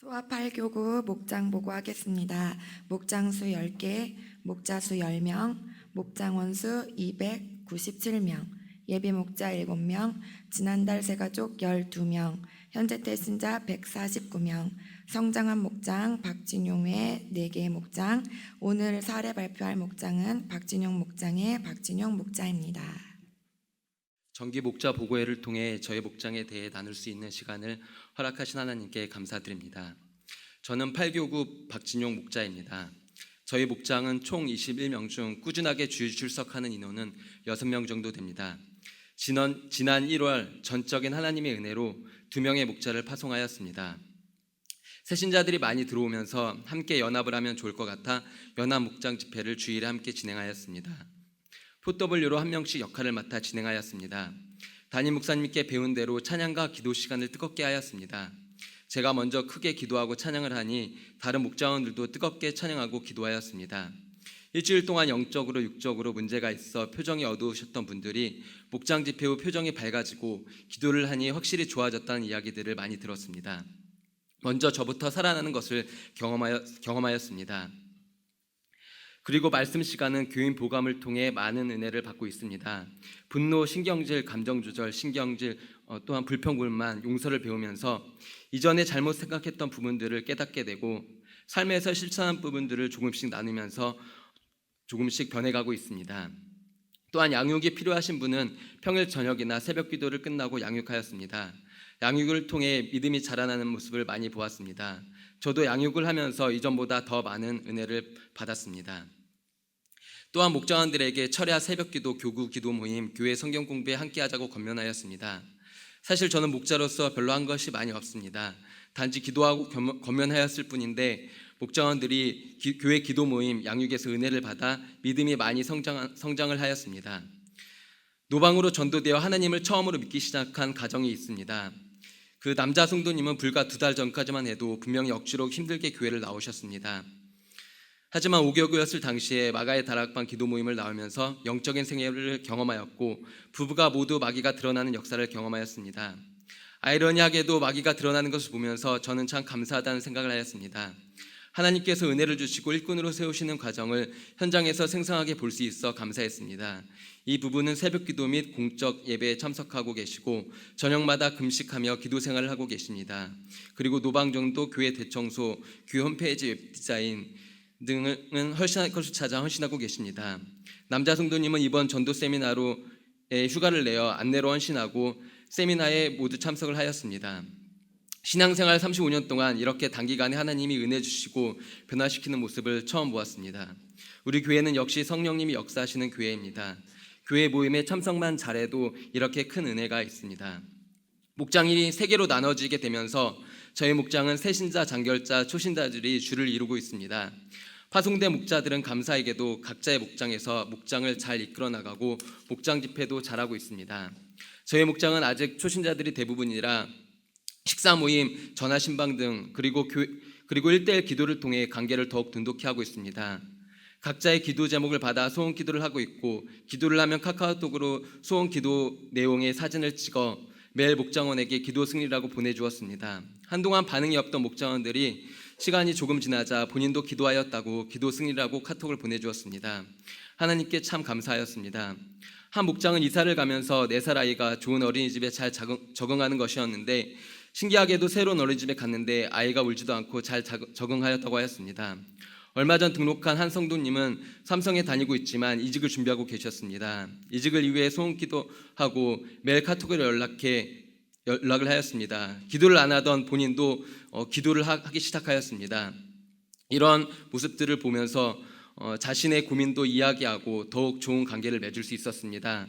소아 8교구 목장 보고하겠습니다. 목장수 10개, 목자수 10명, 목장원수 297명, 예비 목자 7명, 지난달 새가족 12명, 현재 태신자 149명, 성장한 목장 박진용 외 4개의 목장, 오늘 사례 발표할 목장은 박진용 목장의 박진용 목자입니다. 정기 목자 보고회를 통해 저희 목장에 대해 나눌 수 있는 시간을 허락하신 하나님께 감사드립니다. 저는 8교구 박진용 목자입니다. 저희 목장은 총 21명 중 꾸준하게 주일 출석하는 인원은 6명 정도 됩니다. 지난 1월 전적인 하나님의 은혜로 2명의 목자를 파송하였습니다. 새신자들이 많이 들어오면서 함께 연합을 하면 좋을 것 같아 연합 목장 집회를 주일에 함께 진행하였습니다. 포W로 한 명씩 역할을 맡아 진행하였습니다. 담임 목사님께 배운 대로 찬양과 기도 시간을 뜨겁게 하였습니다. 제가 먼저 크게 기도하고 찬양을 하니 다른 목자원들도 뜨겁게 찬양하고 기도하였습니다. 일주일 동안 영적으로 육적으로 문제가 있어 표정이 어두우셨던 분들이 목장 집회 후 표정이 밝아지고 기도를 하니 확실히 좋아졌다는 이야기들을 많이 들었습니다. 먼저 저부터 살아나는 것을 경험하였습니다. 그리고 말씀 시간은 교인 보감을 통해 많은 은혜를 받고 있습니다. 분노, 신경질, 감정조절, 신경질, 또한 불평불만, 용서를 배우면서 이전에 잘못 생각했던 부분들을 깨닫게 되고 삶에서 실천한 부분들을 조금씩 나누면서 조금씩 변해가고 있습니다. 또한 양육이 필요하신 분은 평일 저녁이나 새벽 기도를 끝나고 양육하였습니다. 양육을 통해 믿음이 자라나는 모습을 많이 보았습니다. 저도 양육을 하면서 이전보다 더 많은 은혜를 받았습니다. 또한 목장원들에게 철야 새벽기도, 교구 기도 모임, 교회 성경 공부에 함께하자고 권면하였습니다. 사실 저는 목자로서 별로 한 것이 많이 없습니다. 단지 기도하고 권면하였을 뿐인데 목장원들이 교회 기도 모임, 양육에서 은혜를 받아 믿음이 많이 성장을 하였습니다. 노방으로 전도되어 하나님을 처음으로 믿기 시작한 가정이 있습니다. 그 남자 성도님은 불과 2달 전까지만 해도 분명히 억지로 힘들게 교회를 나오셨습니다. 하지만 5교구였을 당시에 마가의 다락방 기도 모임을 나오면서 영적인 생애를 경험하였고 부부가 모두 마귀가 드러나는 역사를 경험하였습니다. 아이러니하게도 마귀가 드러나는 것을 보면서 저는 참 감사하다는 생각을 하였습니다. 하나님께서 은혜를 주시고 일꾼으로 세우시는 과정을 현장에서 생생하게 볼 수 있어 감사했습니다. 이 부부는 새벽기도 및 공적 예배에 참석하고 계시고 저녁마다 금식하며 기도 생활을 하고 계십니다. 그리고 노방정도 교회 대청소, 교회 홈페이지 웹 디자인 등은 헌신할 것을 찾아 헌신하고 계십니다. 남자 성도님은 이번 전도 세미나로 휴가를 내어 안내로 헌신하고 세미나에 모두 참석을 하였습니다. 신앙생활 35년 동안 이렇게 단기간에 하나님이 은혜 주시고 변화시키는 모습을 처음 보았습니다. 우리 교회는 역시 성령님이 역사하시는 교회입니다. 교회 모임에 참석만 잘해도 이렇게 큰 은혜가 있습니다. 목장일이 3개로 나눠지게 되면서 저희 목장은 새신자, 장결자, 초신자들이 주를 이루고 있습니다. 파송된 목자들은 감사하게도 각자의 목장에서 목장을 잘 이끌어 나가고 목장 집회도 잘하고 있습니다. 저희 목장은 아직 초신자들이 대부분이라 식사 모임, 전화 신방 등 그리고 1대1 기도를 통해 관계를 더욱 돈독히 하고 있습니다. 각자의 기도 제목을 받아 소원 기도를 하고 있고 기도를 하면 카카오톡으로 소원 기도 내용의 사진을 찍어 매일 목장원에게 기도 승리라고 보내주었습니다. 한동안 반응이 없던 목장원들이 시간이 조금 지나자 본인도 기도하였다고 기도 승리라고 카톡을 보내주었습니다. 하나님께 참 감사하였습니다. 한 목장은 이사를 가면서 4살 아이가 좋은 어린이집에 잘 적응하는 것이었는데 신기하게도 새로운 어린이집에 갔는데 아이가 울지도 않고 잘 적응하였다고 하였습니다. 얼마 전 등록한 한 성도님은 삼성에 다니고 있지만 이직을 준비하고 계셨습니다. 이직을 위해 소원 기도하고 매일 카톡으로 연락을 하였습니다. 기도를 안 하던 본인도 기도를 하기 시작하였습니다. 이런 모습들을 보면서 자신의 고민도 이야기하고 더욱 좋은 관계를 맺을 수 있었습니다.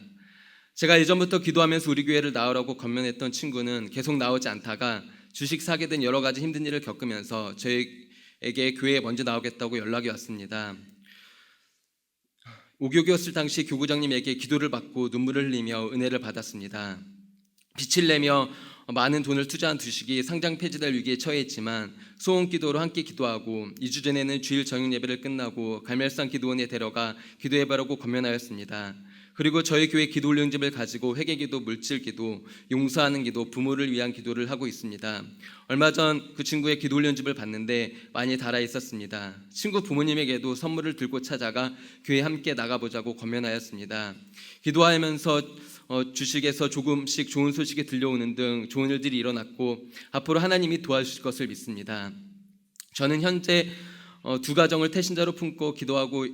제가 예전부터 기도하면서 우리 교회를 나오라고 권면했던 친구는 계속 나오지 않다가 주식 사게 된 여러 가지 힘든 일을 겪으면서 저에게 교회에 먼저 나오겠다고 연락이 왔습니다. 5교구였을 당시 교구장님에게 기도를 받고 눈물을 흘리며 은혜를 받았습니다. 빚을 내며 많은 돈을 투자한 주식이 상장 폐지될 위기에 처해 있지만 소원 기도로 함께 기도하고 2주 전에는 주일 저녁 예배를 끝나고 갈멜산 기도원에 데려가 기도해보라고 권면하였습니다. 그리고 저희 교회 기도 훈련집을 가지고 회개기도, 물질기도, 용서하는 기도, 부모를 위한 기도를 하고 있습니다. 얼마 전 그 친구의 기도 훈련집을 봤는데 많이 달아 있었습니다. 친구 부모님에게도 선물을 들고 찾아가 교회 함께 나가보자고 권면하였습니다. 기도하면서 주식에서 조금씩 좋은 소식이 들려오는 등 좋은 일들이 일어났고 앞으로 하나님이 도와주실 것을 믿습니다. 저는 현재 두 가정을 태신자로 품고 기도하고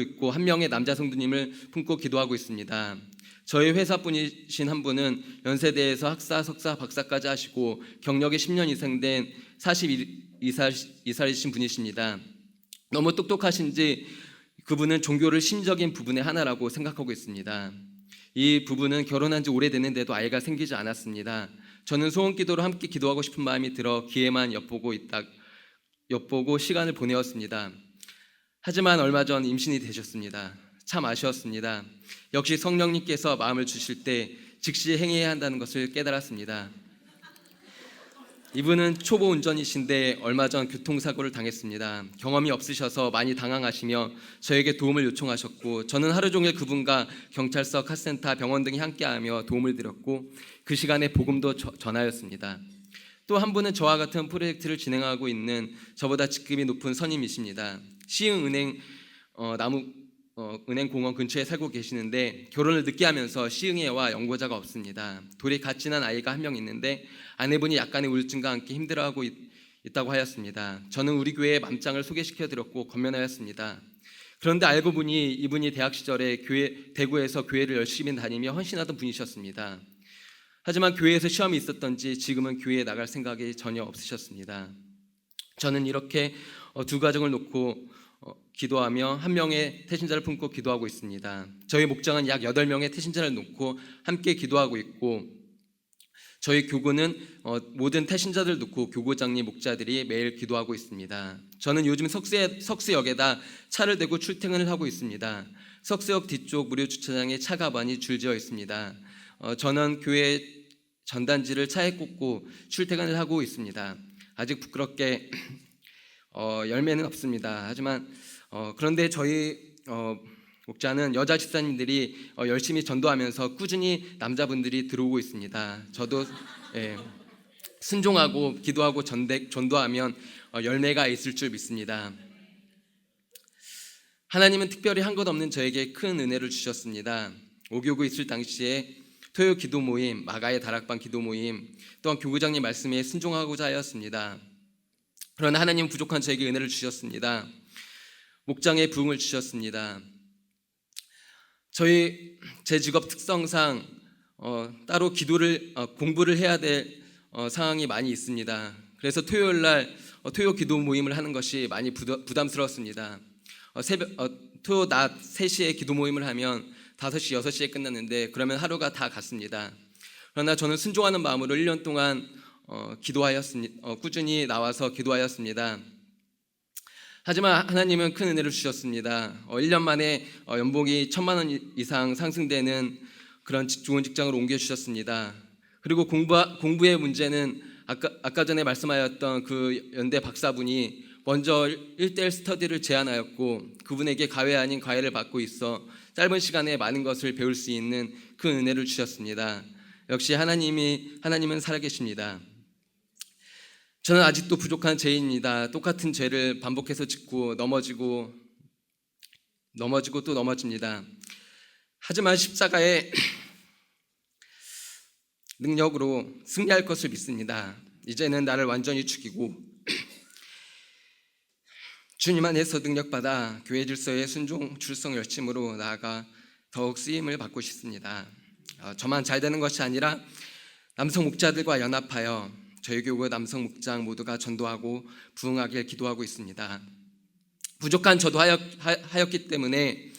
있고 한 명의 남자 성도님을 품고 기도하고 있습니다. 저희 회사분이신 한 분은 연세대에서 학사, 석사, 박사까지 하시고 경력이 10년 이상 된 42살이신 분이십니다. 너무 똑똑하신지 그분은 종교를 심적인 부분의 하나라고 생각하고 있습니다. 이 부부는 결혼한 지 오래됐는데도 아이가 생기지 않았습니다. 저는 소원기도로 함께 기도하고 싶은 마음이 들어 기회만 엿보고 시간을 보내었습니다. 하지만 얼마 전 임신이 되셨습니다. 참 아쉬웠습니다. 역시 성령님께서 마음을 주실 때 즉시 행해야 한다는 것을 깨달았습니다. 이분은 초보 운전이신데 얼마 전 교통사고를 당했습니다. 경험이 없으셔서 많이 당황하시며 저에게 도움을 요청하셨고 저는 하루 종일 그분과 경찰서, 카센터, 병원 등이 함께하며 도움을 드렸고 그 시간에 복음도 전하였습니다. 또 한 분은 저와 같은 프로젝트를 진행하고 있는 저보다 직급이 높은 선임이십니다. 시흥은행 은행공원 근처에 살고 계시는데 결혼을 늦게 하면서 시흥에와 연고자가 없습니다. 돌이 갓 지난 아이가 한 명 있는데 아내분이 약간의 우울증과 함께 힘들어하고 있다고 하였습니다. 저는 우리 교회에 맘장을 소개시켜드렸고 권면하였습니다. 그런데 알고 보니 이분이 대학 시절에 대구에서 교회를 열심히 다니며 헌신하던 분이셨습니다. 하지만 교회에서 시험이 있었던지 지금은 교회에 나갈 생각이 전혀 없으셨습니다. 저는 이렇게 두 가정을 놓고 기도하며 한 명의 태신자를 품고 기도하고 있습니다. 저희 목장은 약 8명의 태신자를 놓고 함께 기도하고 있고 저희 교구는 모든 태신자들 놓고 교구장님 목자들이 매일 기도하고 있습니다. 저는 요즘 석수역에다 차를 대고 출퇴근을 하고 있습니다. 석수역 뒤쪽 무료 주차장에 차 가반이 줄지어 있습니다. 저는 교회 전단지를 차에 꽂고 출퇴근을 하고 있습니다. 아직 부끄럽게 열매는 없습니다. 하지만 그런데 저희 목자는 여자 집사님들이 열심히 전도하면서 꾸준히 남자분들이 들어오고 있습니다. 저도 순종하고 기도하고 전도하면 열매가 있을 줄 믿습니다. 하나님은 특별히 한 것 없는 저에게 큰 은혜를 주셨습니다. 5교구 있을 당시에 토요 기도 모임, 마가의 다락방 기도 모임, 또한 교구장님 말씀에 순종하고자 하였습니다. 그러나 하나님은 부족한 저에게 은혜를 주셨습니다. 목장의 부흥을 주셨습니다. 제 직업 특성상 따로 공부를 해야 될 상황이 많이 있습니다. 그래서 토요일 날 토요 기도 모임을 하는 것이 많이 부담스러웠습니다. 토요 낮 3시에 기도 모임을 하면 5시, 6시에 끝났는데 그러면 하루가 다 갔습니다. 그러나 저는 순종하는 마음으로 1년 동안 꾸준히 나와서 기도하였습니다. 하지만 하나님은 큰 은혜를 주셨습니다. 1년 만에 연봉이 1,000만 원 이상 상승되는 그런 좋은 직장으로 옮겨주셨습니다. 그리고 공부의 문제는 아까 전에 말씀하였던 그 연대 박사분이 먼저 1:1 스터디를 제안하였고 그분에게 과외 아닌 과외를 받고 있어 짧은 시간에 많은 것을 배울 수 있는 큰 은혜를 주셨습니다. 역시 하나님은 살아계십니다. 저는 아직도 부족한 죄인입니다. 똑같은 죄를 반복해서 짓고 넘어지고 또 넘어집니다. 하지만 십자가의 능력으로 승리할 것을 믿습니다. 이제는 나를 완전히 죽이고 주님 안에서 능력받아 교회 질서의 순종, 출석, 열심으로 나아가 더욱 쓰임을 받고 싶습니다. 저만 잘 되는 것이 아니라 남성 목자들과 연합하여 저희 교회 남성 목장 모두가 전도하고 부흥하길 기도하고 있습니다. 부족한 저도 하였기 때문에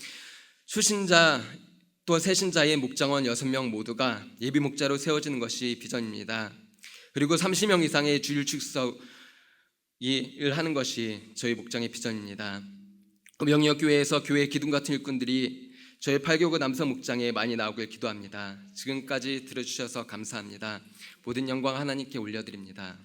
수신자 또 새신자의 목장원 6명 모두가 예비 목자로 세워지는 것이 비전입니다. 그리고 30명 이상의 주일 축석을 하는 것이 저희 목장의 비전입니다. 명역 교회에서 교회 기둥 같은 일꾼들이 저희 8교구 남성 목장에 많이 나오길 기도합니다. 지금까지 들어주셔서 감사합니다. 모든 영광 하나님께 올려드립니다.